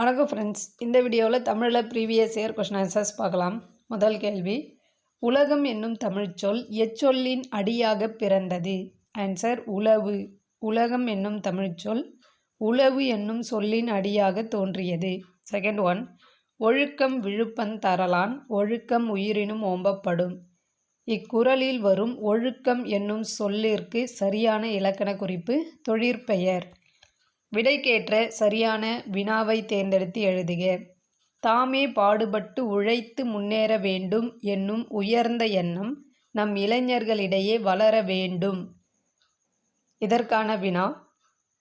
வணக்கம் ஃப்ரெண்ட்ஸ். இந்த வீடியோவில் தமிழில் ப்ரீவியஸ் இயர் கொஷின் ஆன்சர்ஸ் பார்க்கலாம். முதல் கேள்வி, உலகம் என்னும் தமிழ்ச்சொல் எச்சொல்லின் அடியாக பிறந்தது? ஆன்சர் உழவு. உலகம் என்னும் தமிழ்ச்சொல் உழவு என்னும் சொல்லின் அடியாக தோன்றியது. செகண்ட் ஒன், ஒழுக்கம் விழுப்பம் தரலான் ஒழுக்கம் உயிரினும் ஓம்பப்படும். இக்குறளில் வரும் ஒழுக்கம் என்னும் சொல்லிற்கு சரியான இலக்கண குறிப்பு தொழிற்பெயர். விடைக்கேற்ற சரியான வினாவை தேர்ந்தெடுத்து எழுதுக. தாமே பாடுபட்டு உழைத்து முன்னேற வேண்டும் என்னும் உயர்ந்த எண்ணம் நம் இளைஞர்களிடையே வளர வேண்டும். இதற்கான வினா,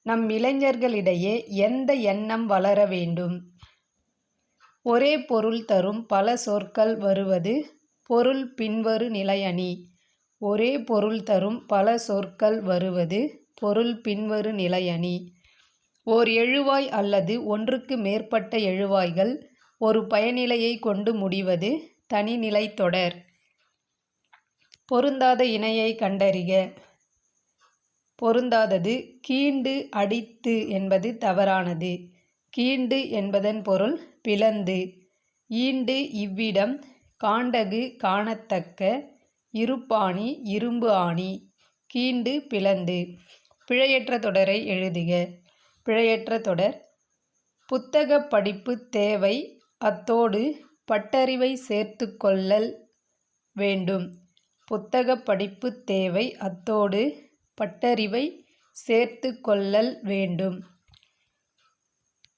நம் இளைஞர்களிடையே எந்த எண்ணம் வளர வேண்டும்? ஒரே பொருள் தரும் பல சொற்கள் வருவது பொருள் பின்வரு நிலையணி. ஒரே பொருள் தரும் பல சொற்கள் வருவது பொருள் பின்வரு நிலையணி. ஓர் எழுவாய் அல்லது ஒன்றுக்கு மேற்பட்ட எழுவாய்கள் ஒரு பயனிலையை கொண்டு முடிவது தனிநிலை தொடர். பொருந்தாத இணையை கண்டறிக. பொருந்தாதது கீண்டு அடித்து என்பது தவறானது. கீண்டு என்பதன் பொருள் பிளந்து. ஈண்டு இவ்விடம் காண்டகு காணத்தக்க இருப்பாணி இரும்பு ஆணி. கீண்டு பிளந்து. பிழையற்ற தொடரை எழுதுக. பிழையற்ற தொடர், புத்தக படிப்பு தேவை, அத்தோடு பட்டறிவை சேர்த்து கொள்ளல் வேண்டும். புத்தக படிப்பு தேவை, அத்தோடு பட்டறிவை சேர்த்து கொள்ளல் வேண்டும்.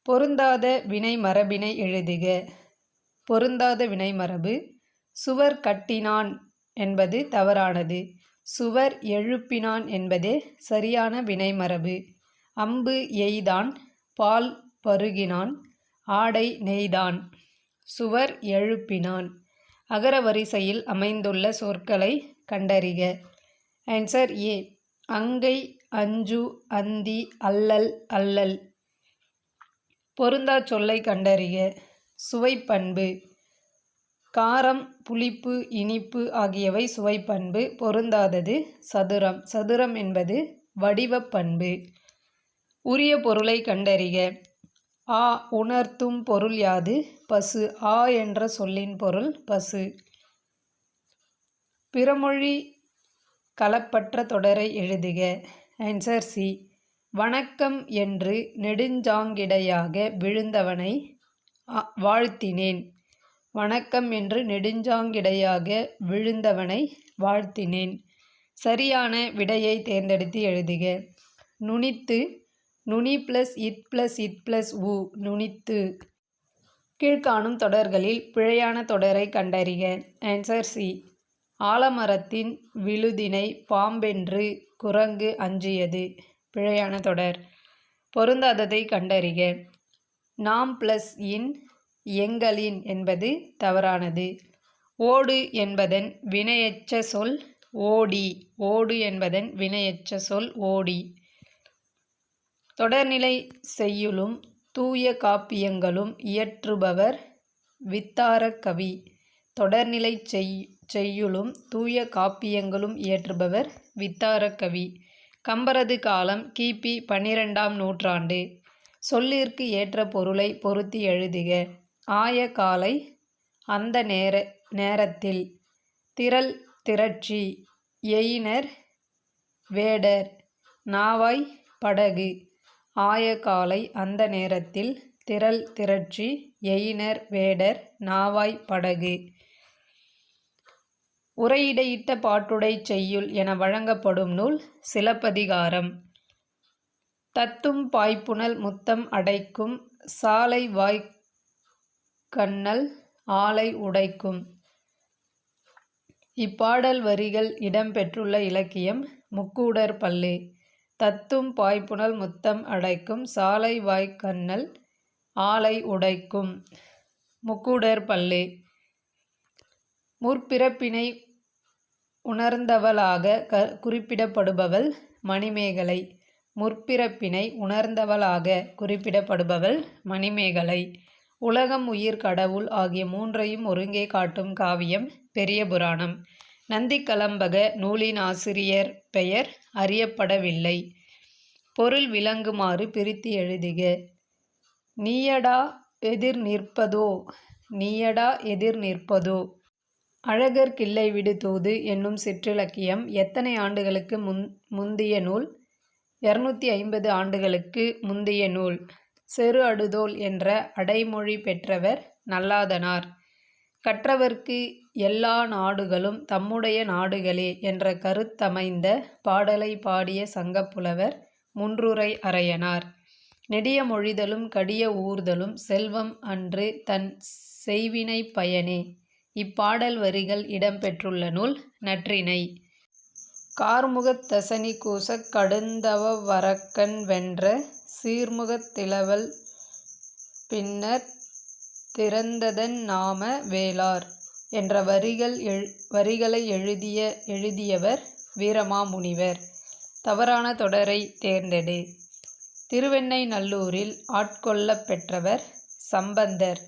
பொருந்தாத வினை மரபினை எழுதுக. பொருந்தாத வினைமரபு சுவர் கட்டினான் என்பது தவறானது. சுவர் எழுப்பினான் என்பதே சரியான வினைமரபு. அம்பு எய்தான், பால் பருகினான், ஆடை நெய்தான், சுவர் எழுப்பினான். அகர வரிசையில் அமைந்துள்ள சொற்களை கண்டறிக. ஆன்சர் ஏ, அங்கை அஞ்சு அந்தி அல்லல் அல்லல். பொருந்தா சொல்லை கண்டறிக. சுவைப்பண்பு. காரம் புளிப்பு இனிப்பு ஆகியவை சுவைப்பண்பு. பொருந்தாதது சதுரம். சதுரம் என்பது வடிவப்பண்பு. உரிய பொருளை கண்டறிக. ஆ உணர்த்தும் பொருள் யாது? பசு. ஆ என்ற சொல்லின் பொருள் பசு. பிறமொழி களப்பற்ற தொடரை எழுதுக. ஆன்சர் சி, வணக்கம் என்று நெடுஞ்சாங்கிடையாக விழுந்தவனை வாழ்த்தினேன். வணக்கம் என்று நெடுஞ்சாங்கிடையாக விழுந்தவனை வாழ்த்தினேன். சரியான விடையை தேர்ந்தெடுத்து எழுதுக. நுனித்து. நுனி plus it plus it plus உ, நுனித்து. கீழ்காணும் தொடர்களில் பிழையான தொடரை கண்டறிக. ஆன்சர் சி, ஆலமரத்தின் விழுதினை பாம்பென்று குரங்கு அஞ்சியது. பிழையான தொடர். பொருந்தாததை கண்டறிக. நாம் ப்ளஸ் இன் எங்களின் என்பது தவறானது. ஓடு என்பதன் வினையெச்ச சொல் ஓடி. ஓடு என்பதன் வினையெச்ச சொல் ஓடி. தொடர்நிலை செய்யுளும் தூய காப்பியங்களும் இயற்றுபவர் வித்தாரக்கவி. தொடர்நிலை செய்யுளும் தூய காப்பியங்களும் இயற்றுபவர் வித்தாரக்கவி. கம்பரது காலம் கிபி 12ஆம் நூற்றாண்டு. சொல்லிற்கு ஏற்ற பொருளை பொருத்தி எழுதுக. ஆய காலை, அந்த நேரத்தில். திரள் திரட்சி. எயினர் வேடர். நாவாய் படகு. ஆய காலை, அந்த நேரத்தில். திரள் திரட்சி. எயினர் வேடர். நாவாய் படகு. உரையிடையிட்ட பாட்டுடை செய்யுள் என வழங்கப்படும் நூல் சிலப்பதிகாரம். தத்தும் பாய்ப்புனல் முத்தம் அடைக்கும் சாலை வாய்க்கண்ணல் ஆலை உடைக்கும். இப்பாடல் வரிகள் இடம்பெற்றுள்ள இலக்கியம் முக்கூடர் பள்ளு. தத்தும் பாய்ப்புனல் முத்தம் அடைக்கும் சாலை வாய்க்கண்ணல் ஆலை உடைக்கும். முக்கூடர் பள்ளு. முற்பிறப்பினை உணர்ந்தவளாக குறிப்பிடப்படுபவள் மணிமேகலை. முற்பிறப்பினை உணர்ந்தவளாக குறிப்பிடப்படுபவள் மணிமேகலை. உலகம் உயிர் கடவுள் ஆகிய மூன்றையும் ஒருங்கே காட்டும் காவியம் பெரிய புராணம். நந்திக்கலம்பக நூலின் ஆசிரியர் பெயர் அறியப்படவில்லை. பொருள் விளங்குமாறு பிரித்து எழுதுக. நீயடா எதிர் நிற்பதோ நீயடா எதிர் நிற்பதோ. அழகர் கிள்ளை விடு தூது என்னும் சிற்றிலக்கியம் எத்தனை ஆண்டுகளுக்கு முந்திய நூல்? 250 ஆண்டுகளுக்கு முந்திய நூல். செரு அடுதோல் என்ற அடைமொழி பெற்றவர் நல்லாதனார். கற்றவர்க்கு எல்லா நாடுகளும் தம்முடைய நாடுகளே என்ற கருத்தமைந்த பாடலை பாடிய சங்கப்புலவர் முன்றுரை அரையனார். நெடிய மொழிதலும் கடிய ஊர்தலும் செல்வம் அன்று தன் செய்வினை பயனே. இப்பாடல் வரிகள் இடம்பெற்றுள்ள நூல் நற்றிணை. கார்முகத் தசனி கூசக் கடுந்தவ வரக்கன் வென்ற சீர்முகத் திலவல் பின்னர் திறந்ததன் நாம வேளார் என்ற வரிகளை எழுதியவர் வீரமாமுனிவர். தவறான தொடரை தேர்ந்தெடு. திருவெண்ணெய்நல்லூரில் ஆட்கொள்ளப் பெற்றவர் சம்பந்தர்.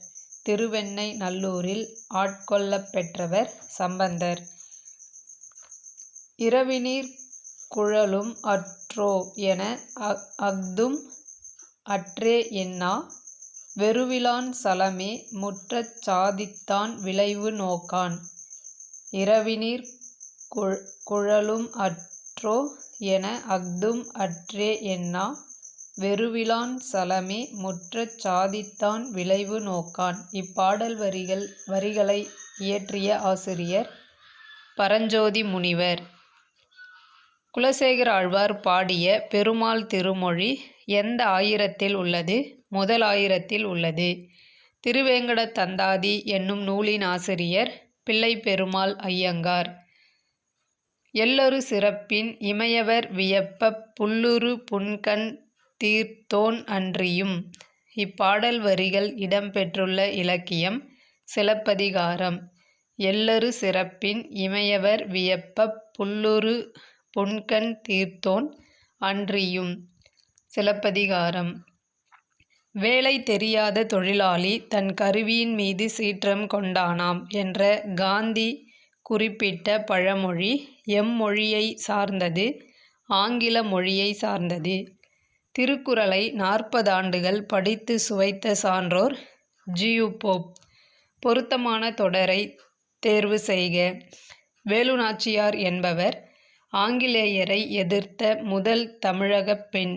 திருவெண்ணெய்நல்லூரில் ஆட்கொள்ளப் பெற்றவர் சம்பந்தர். இரவினீர் குழலும் அற்றோ என அஃதும் அற்றே என்னா வெருவிலான் சலமே முற்றச் சாதித்தான் விளைவு நோக்கான். இரவினீர் குழலும் அற்றோ என அஃதும் அற்றே என்னா வெருவிலான் சலமே முற்றச் சாதித்தான் விளைவு நோக்கான். இப்பாடல் வரிகளை இயற்றிய ஆசிரியர் பரஞ்சோதி முனிவர். குலசேகர ஆழ்வார் பாடிய பெருமாள் திருமொழி எந்த ஆயிரத்தில் உள்ளது? முதல் ஆயிரத்தில் உள்ளது. திருவேங்கடத் தந்தாதி என்னும் நூலின் ஆசிரியர் பிள்ளைப்பெருமாள் ஐயங்கார். எல்லொரு சிறப்பின் இமையவர் வியப்பப் புல்லுறு புன்கண் தீர்த்தோன் அன்றியும். இப்பாடல் வரிகள் இடம்பெற்றுள்ள இலக்கியம் சிலப்பதிகாரம். எல்லொரு சிறப்பின் இமையவர் வியப்பப் புல்லுறு புன்கண் தீர்த்தோன் அன்றியும். சிலப்பதிகாரம். வேலை தெரியாத தொழிலாளி தன் கருவியின் மீது சீற்றம் கொண்டானாம் என்ற காந்தி குறிப்பிட்ட பழமொழி எம்மொழியை சார்ந்தது? ஆங்கில மொழியை சார்ந்தது. திருக்குறளை 40 ஆண்டுகள் படித்து சுவைத்த சான்றோர் ஜியு போப். பொருத்தமான தொடரை தேர்வு செய்க. வேலுநாச்சியார் என்பவர் ஆங்கிலேயரை எதிர்த்த முதல் தமிழகப் பெண்.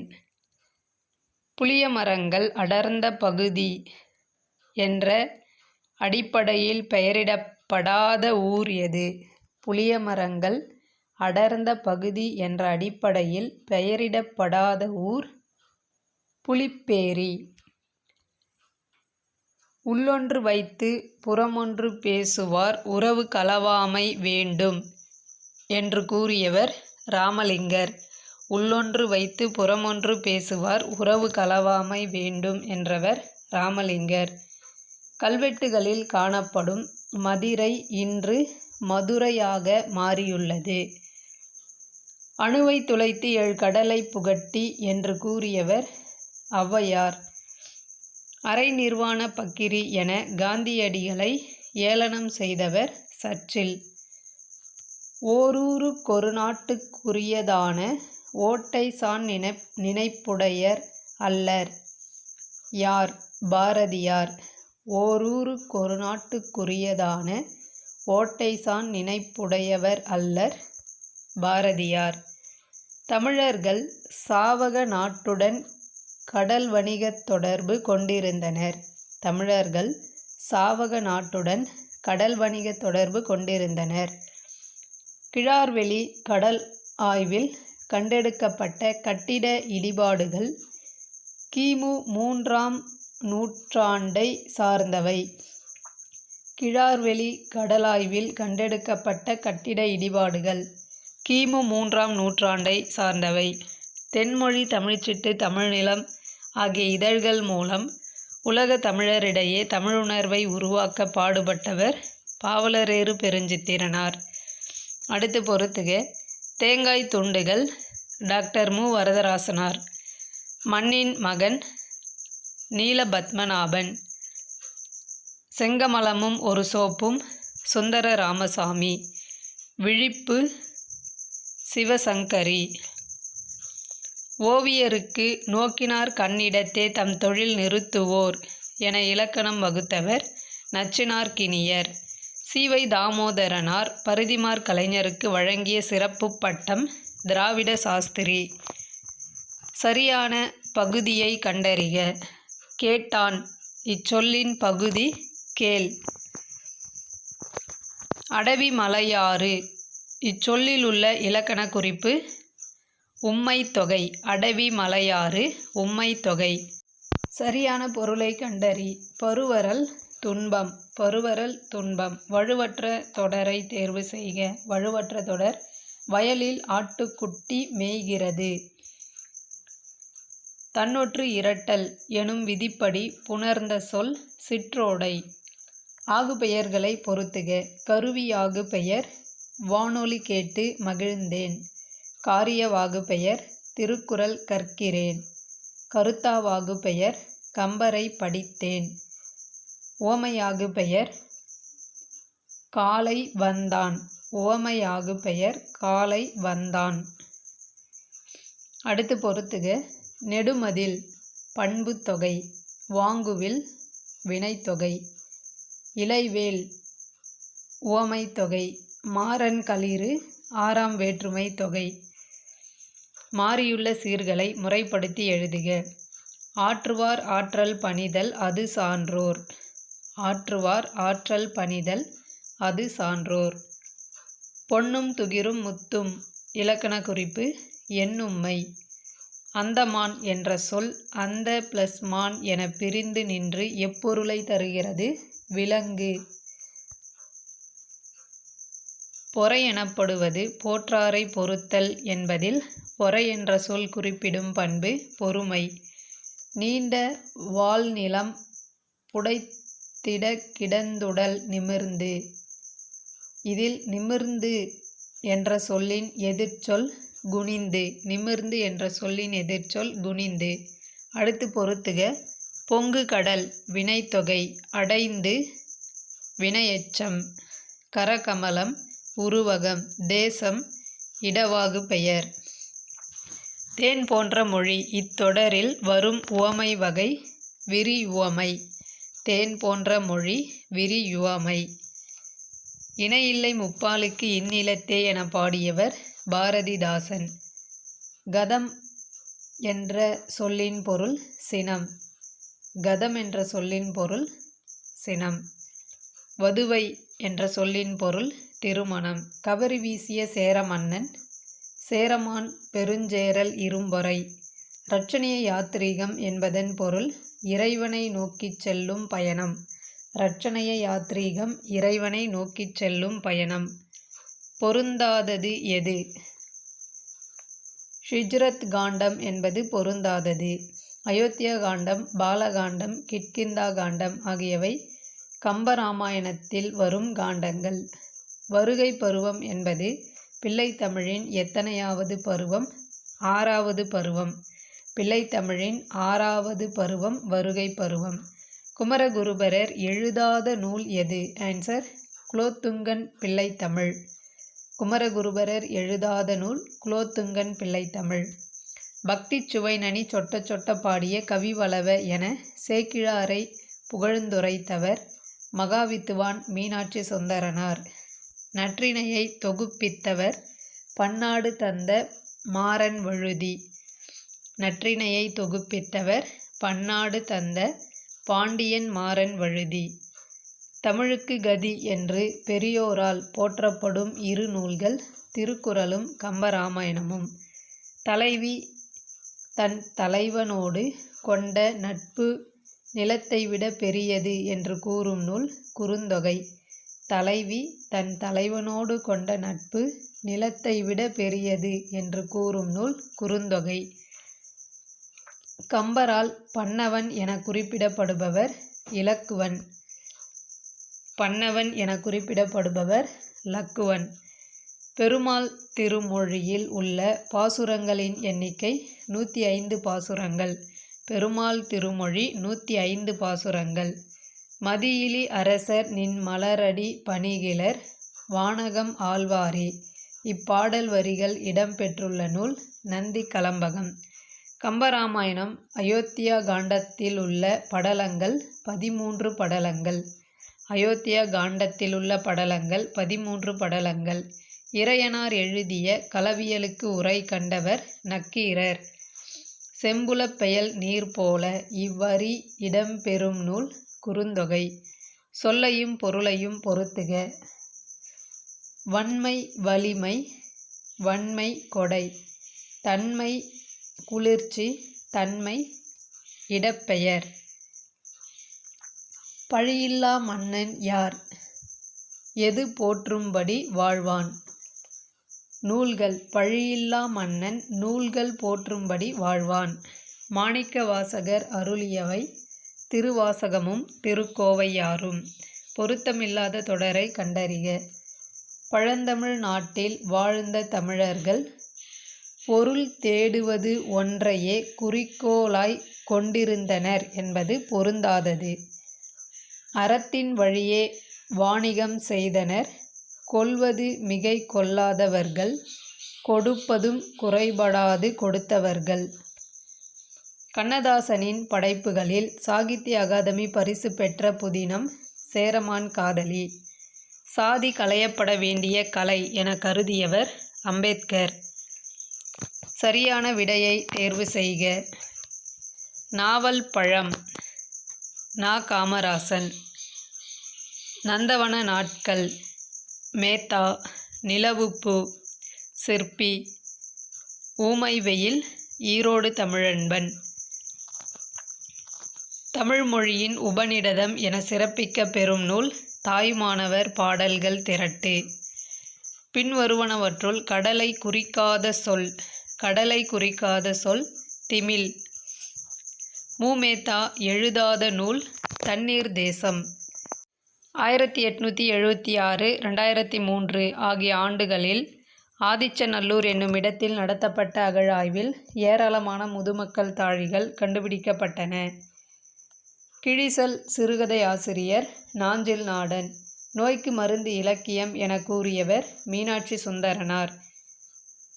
புளியமரங்கள் அடர்ந்த பகுதி என்ற அடிப்படையில் பெயரிடப்படாத ஊர் எது? புளியமரங்கள் அடர்ந்த பகுதி என்ற அடிப்படையில் பெயரிடப்படாத ஊர் புலிப்பேரி. உள்ளொன்று வைத்து புறமொன்று பேசுவார் உறவு களவாமை வேண்டும் என்று கூறியவர் இராமலிங்கர். உள்ளொன்று வைத்து புறமொன்று பேசுவார் உறவு களவாமை வேண்டும் என்றவர் இராமலிங்கர். கல்வெட்டுகளில் காணப்படும் மதிரை இன்று மதுரையாக மாறியுள்ளது. அணுவை துளைத்து 7 கடலை புகட்டி என்று கூறியவர் ஔவையார். அரை நிர்வாண பக்கிரி என காந்தியடிகளை ஏளனம் செய்தவர் சர்ச்சில். ஓரூருக்கொரு நாட்டுக்குரியதான ஓட்டைசான் நினைப்புடையர் அல்லர். யார்? பாரதியார். ஓரூருக்கொரு நாட்டுக்குரியதான ஓட்டைசான் நினைப்புடையவர் அல்லர் பாரதியார். தமிழர்கள் சாவக நாட்டுடன் கடல் வணிகத் தொடர்பு கொண்டிருந்தனர். தமிழர்கள் சாவக நாட்டுடன் கடல் வணிகத் தொடர்பு கொண்டிருந்தனர். கிழார்வெளி கடல் ஆய்வில் கண்டெடுக்கப்பட்ட கட்டிட இடிபாடுகள் கிமு 3ஆம் நூற்றாண்டை சார்ந்தவை. கிழார்வெளி கடலாய்வில் கண்டெடுக்கப்பட்ட கட்டிட இடிபாடுகள் கிமு 3ஆம் நூற்றாண்டை சார்ந்தவை. தென்மொழி, தமிழ்ச்சிட்டு, தமிழ்நிலம் ஆகிய இதழ்கள் மூலம் உலக தமிழரிடையே தமிழுணர்வை உருவாக்க பாடுபட்டவர் பாவலரேறு பெருஞ்சித்திரனார். அடுத்து பொறுத்துக. தேங்காய் துண்டுகள் டாக்டர் மு. வரதராசனார். மண்ணின் மகன் நீலபத்மநாபன். செங்கமலமும் ஒரு சோப்பும் சுந்தர ராமசாமி. விழிப்பு சிவசங்கரி. ஓவியருக்கு நோக்கினார் கண்ணிடத்தே தம் தொழில் நிறுத்துவோர் என இலக்கணம் வகுத்தவர் நச்சினார்க்கினியர். சி.வை. தாமோதரனார் பரிதிமாற் கலைஞருக்கு வழங்கிய சிறப்பு பட்டம் திராவிட சாஸ்திரி. சரியான பகுதியை கண்டறிக. கேட்டான். இச்சொல்லின் பகுதி கேள். அடவி மலையாறு. இச்சொல்லில் உள்ள இலக்கண குறிப்பு உம்மைத் தொகை. அடவி மலையாறு உம்மைத் தொகை. சரியான பொருளை கண்டறி. பருவரல் துன்பம். பருவரல் துன்பம். வழுவற்ற தொடரை தேர்வு செய்க. வழுவற்ற தொடர் வயலில் ஆட்டுக்குட்டி மேய்கிறது. தன்னொற்று இரட்டல் எனும் விதிப்படி புணர்ந்த சொல் சிற்றோடை. ஆகுபெயர்களை பொருத்துக. கருவியாகு பெயர் வானொலி கேட்டு மகிழ்ந்தேன். காரியவாகு பெயர் திருக்குறள் கற்கிறேன். கருத்தாவாகு பெயர் கம்பரை படித்தேன். உவமையாகு பெயர் காலை வந்தான். உவமையாகு பெயர் காலை வந்தான். அடுத்து பொருத்துக. நெடுமதில் பண்பு தொகை. வாங்குவில் வினைத்தொகை. இலைவேல் உவமை தொகை. மாறன் களிறு ஆறாம் வேற்றுமை தொகை. மாறியுள்ள சீர்களை முறைப்படுத்தி எழுதுக. ஆற்றுவார் ஆற்றல் பணிதல் அது சான்றோர். ஆற்றுவார் ஆற்றல் பணிதல் அது சான்றோர். பொன்னும் துகிரும் முத்தும். இலக்கண குறிப்பு எண்ணும்மை. அந்தமான் என்ற சொல் அந்த ப்ளஸ் மான் என பிரிந்து நின்று எப்பொருளை தருகிறது? விலங்கு. பொறை எனப்படுவது போற்றாரை பொறுத்தல் என்பதில் பொறை என்ற சொல் குறிப்பிடும் பண்பு பொறுமை. நீண்ட வாழ்நிலம் புடைத்திட கிடந்துடல் நிமிர்ந்து. இதில் நிமிர்ந்து என்ற சொல்லின் எதிர்ச்சொல் குனிந்து. நிமிர்ந்து என்ற சொல்லின் எதிர்ச்சொல் குனிந்து. அடுத்து பொருத்துக. பொங்கு கடல் வினைத்தொகை. அடைந்து வினையெச்சம். கரகமலம் உருவகம். தேசம் இடவாகு பெயர். தேன் போன்ற மொழி. இத்தொடரில் வரும் உவமை வகை விரியுவமை. தேன் போன்ற மொழி விரியுவமை. இணையில்லை முப்பாலுக்கு இந்நிலத்தே என பாடியவர் பாரதிதாசன். கதம் என்ற சொல்லின் பொருள் சினம். கதம் என்ற சொல்லின் பொருள் சினம். வதுவை என்ற சொல்லின் பொருள் திருமணம். கவரி வீசிய சேர மன்னன். சேரமான் பெருஞ்சேரல் இரும்பொறை. இரட்சணிய யாத்ரீகம் என்பதன் பொருள் இறைவனை நோக்கிச் செல்லும் பயணம். இரட்சணைய யாத்ரீகம் இறைவனை நோக்கிச் செல்லும் பயணம். பொருந்தாதது எது? ஹிஜ்ரத் காண்டம் என்பது பொருந்தாதது. அயோத்தியா காண்டம், பாலகாண்டம், கிட்கிந்தா காண்டம் ஆகியவை கம்பராமாயணத்தில் வரும் காண்டங்கள். வருகை பருவம் என்பது பிள்ளைத்தமிழின் எத்தனையாவது பருவம்? 6வது பருவம். பிள்ளைத்தமிழின் 6வது பருவம் வருகை பருவம். குமரகுருபரர் எழுதாத நூல் எது? ஆன்சர் குலோத்துங்கன் பிள்ளைத்தமிழ். குமரகுருபரர் எழுதாத நூல் குலோத்துங்கன் பிள்ளைத்தமிழ். பக்தி சுவைநனி சொட்ட சொட்ட பாடிய கவிவளவ என சேக்கிழாரை புகழ்ந்துரைத்தவர் மகாவித்துவான் மீனாட்சி சுந்தரனார். நற்றிணையை தொகுப்பித்தவர் பன்னாடு தந்த மாறன் வழுதி. நற்றிணையை தொகுப்பித்தவர் பன்னாடு தந்த பாண்டியன் மாறன் வழுதி. தமிழுக்கு கதி என்று பெரியோரால் போற்றப்படும் 2 நூல்கள் திருக்குறளும் கம்பராமாயணமும். தலைவி தன் தலைவனோடு கொண்ட நட்பு நிலத்தை விட பெரியது என்று கூறும் நூல் குறுந்தொகை. தலைவி தன் தலைவனோடு கொண்ட நட்பு நிலத்தை விட பெரியது என்று கூறும் நூல் குறுந்தொகை. கம்பரால் பன்னவன் என குறிப்பிடப்படுபவர் இலக்குவன். பன்னவன் என குறிப்பிடப்படுபவர் இலக்குவன். பெருமாள் திருமொழியில் உள்ள பாசுரங்களின் எண்ணிக்கை 105 பாசுரங்கள். பெருமாள் திருமொழி 105 பாசுரங்கள். மதியிலி அரசர் நின் மலரடி பணிகிலர் வானகம் ஆழ்வாரே. இப்பாடல் வரிகள் இடம்பெற்றுள்ள நூல் நந்தி கலம்பகம். கம்பராமாயணம் அயோத்தியா காண்டத்தில் உள்ள படலங்கள் 13 படலங்கள். அயோத்தியா காண்டத்திலுள்ள படலங்கள் 13 படலங்கள். இறையனார் எழுதிய களவியலுக்கு உரை கண்டவர் நக்கீரர். செம்புலப் பெயல் நீர் போல இவ்வரி இடம்பெறும் நூல் குறுந்தொகை. சொல்லையும் பொருளையும் பொருத்துக. வன்மை வலிமை, வன்மை கொடை, தன்மை குளிர்ச்சி, தன்மை இடப்பெயர். பழியில்லா மன்னன் யார்? எது போற்றும்படி வாழ்வான்? நூல்கள். பழியில்லா மன்னன் நூல்கள் போற்றும்படி வாழ்வான். மாணிக்கவாசகர் அருளியவை திருவாசகமும் திருக்கோவையாரும். பொருத்தமில்லாத தொடரை கண்டறிக. பழந்தமிழ் நாட்டில் வாழ்ந்த தமிழர்கள் பொருள் தேடுவது ஒன்றையே குறிக்கோளாய் கொண்டிருந்தனர் என்பது பொருந்தாதது. அறத்தின் வழியே வாணிகம் செய்தனர். கொள்வது மிகை கொள்ளாதவர்கள், கொடுப்பதும் குறைபடாது கொடுத்தவர்கள். கண்ணதாசனின் படைப்புகளில் சாகித்ய அகாதமி பரிசு பெற்ற புதினம் சேரமான் காதலி. சாதி களையப்பட வேண்டிய கலை என கருதியவர் அம்பேத்கர். சரியான விடையை தேர்வு செய்க. நாவல் பழம் நா. காமராசன். நந்தவன நாட்கள் மேத்தா. நிலவுப்பூ சிற்பி. ஊமை வெயில் ஈரோடு தமிழன்பன். தமிழ் மொழியின் உபநிடதம் என சிறப்பிக்க பெறும் நூல் தாயுமானவர் பாடல்கள் திரட்டு. பின்வருவனவற்றுள் கடலை குறிக்காத சொல். கடலை குறிக்காத சொல் திமில். மூமேத்தா எழுதாத நூல் தண்ணீர் தேசம். 1876, 2003 ஆகிய ஆண்டுகளில் ஆதிச்சநல்லூர் என்னுமிடத்தில் நடத்தப்பட்ட அகழாய்வில் ஏராளமான முதுமக்கள் தாழிகள் கண்டுபிடிக்கப்பட்டன. கிழிசல் சிறுகதை ஆசிரியர் நாஞ்சில் நாடன். நோய்க்கு மருந்து இலக்கியம் என கூறியவர் மீனாட்சி சுந்தரனார்.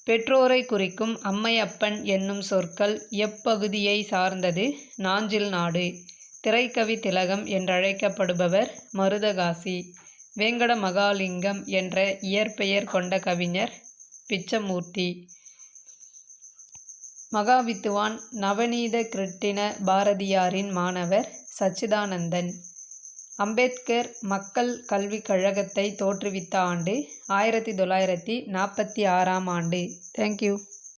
பெற்றோரை குறிக்கும் அம்மை அப்பன் என்னும் சொற்கள் எப்பகுதியை சார்ந்தது? நாஞ்சில் நாடு. திரைக்கவி திலகம் என்றழைக்கப்படுபவர் மருதகாசி. வேங்கட மகாலிங்கம் என்ற இயற்பெயர் கொண்ட கவிஞர் பிச்சமூர்த்தி. மகாவித்துவான் நவநீத கிருட்டிண பாரதியாரின் மாணவர் சச்சிதானந்தன். அம்பேத்கர் மக்கள் கல்விக் கழகத்தை தோற்றுவித்த ஆண்டு 1946 ஆண்டு. தேங்க்யூ.